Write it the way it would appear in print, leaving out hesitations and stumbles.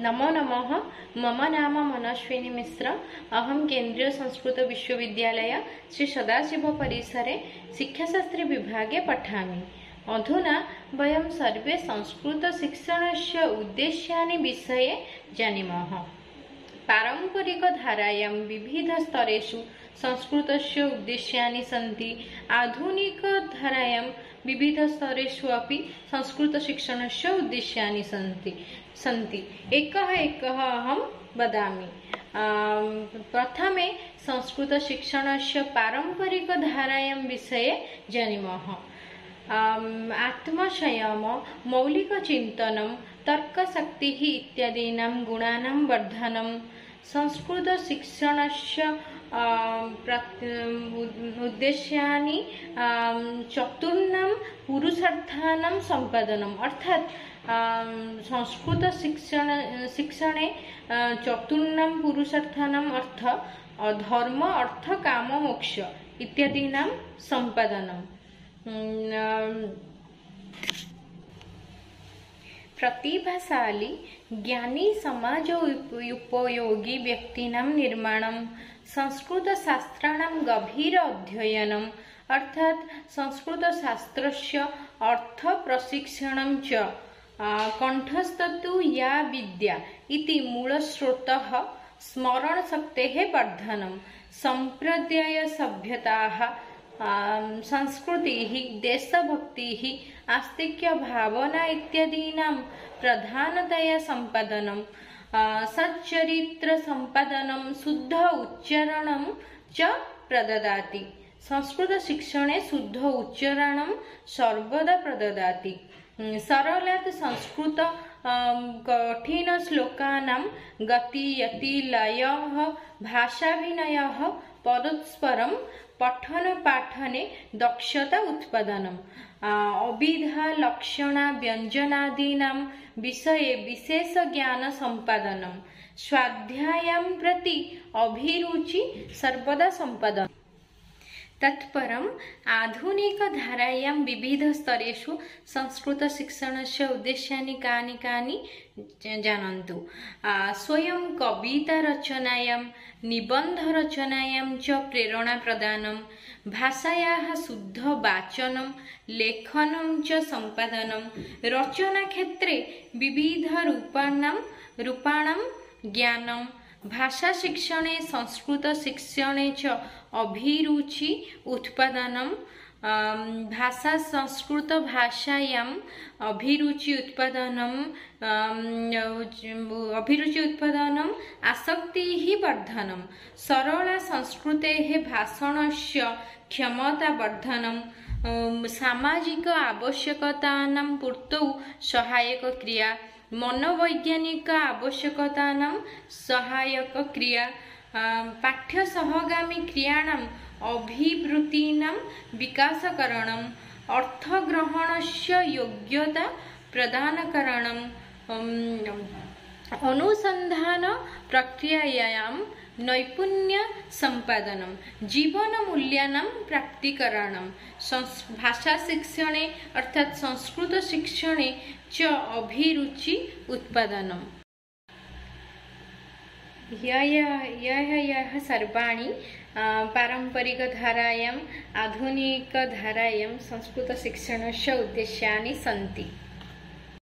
नमो नमः। मम नाम मनस्विनी मिश्र। अहम केन्द्रीय संस्कृत विश्वविद्यालय श्री सदाशिव परिसरे शिक्षाशास्त्री विभागे पठामि। अधुना वयं सर्वे संस्कृत शिक्षणस्य उद्देश्यानि विषये जानीमः। पारंपरिक धारायां विविध स्तरेषु संस्कृतस्य उद्देश्यानि सन्ति। आधुनिक धारायां विविध स्तरेषु अपि संस्कृत शिक्षणस्य उद्देश्यानि सन्ति। एकः अहं वदामि। प्रथमे संस्कृत शिक्षणस्य पारंपरिक धारायां विषये जानीमः। आत्मसंयम, मौलिकचिन्तनं, तर्कशक्तिः इत्यादीनां गुणानां वर्धनं संस्कृत शिक्षणस्य उद्देश्यानि चतुर्णां पुरुषार्थानां सम्पादनम्। अर्थात् संस्कृत शिक्षणे चतुर्णां पुरुषार्थानाम् अर्थ धर्म, अर्थ, काम, मोक्ष इत्यादीनां सम्पादनम्। प्रतिभाशाली ज्ञानी समाज उपयोगी व्यक्तीनां निर्माणं, संस्कृत शास्त्राणां गभीर अध्ययनम् अर्थात् संस्कृत शास्त्रस्य अर्थ प्रशिक्षणं च, कंठस्थतु या विद्या इति मूलस्रोतः, स्मरणशक्तेः वर्धनं, संप्रदाय सभ्यताः, संस्कृतिः, देशभक्तिः, आस्तिक्य भावना इत्यादीनां प्रधानतया सम्पादनं, सच्चरित्र सम्पादनं, शुद्ध उच्चारणं च प्रददाति। संस्कृत शिक्षणे शुद्ध उच्चारणं सर्वदा प्रददाति। सरलात् संस्कृत कठिन श्लोकानां गति, यति, लयः, भाषाभिनयः, पदस्वरं पठन पाठने दक्षता उत्पादनम्, अभिधा लक्षणा व्यंजनादीनां विषये विशेष ज्ञान सम्पादनम्, स्वाध्यायं प्रति अभिरुचि सर्वदा सम्पादनम्। तत्परम् आधुनिक धारायां विविध स्तरेषु संस्कृत शिक्षणस्य उद्देश्यानि कानि जानन्तु। स्वयं कविता रचनायां, निबन्ध रचनायां च प्रेरणा प्रदानं, भाषायाः शुद्ध वाचनं, लेखनं च सम्पादनं, रचना क्षेत्रे विविध रूपाणां ज्ञानं, भाषा शिक्षणे संस्कृत शिक्षणे च अभिरुचि उत्पादनं, भाषा संस्कृत भाषायां अभिरुचि उत्पादनं, आसक्तिः वर्धनं, सरला संस्कृतेः भाषणस्य क्षमता वर्धनं, सामाजिक आवश्यकतानां पूर्तौ सहायक क्रिया, मनोवैज्ञानिक आवश्यकतानां सहायक क्रिया, पाठ्य सहगामी क्रियाणाम् अभिवृत्तीनां विकासकरणम्, अर्थग्रहणस्य योग्यता प्रदानकरणम्, अनुसन्धान प्रक्रियायां नैपुण्य सम्पादनं, जीवन मूल्यानां प्राप्तिकरणं, भाषा शिक्षणे अर्थात् संस्कृत शिक्षणे च अभिरुचि उत्पादनम्। यः सर्वाणि पारंपरिक धारायाम्, आधुनिक धारायां संस्कृत शिक्षणस्य उद्देश्यानि सन्ति।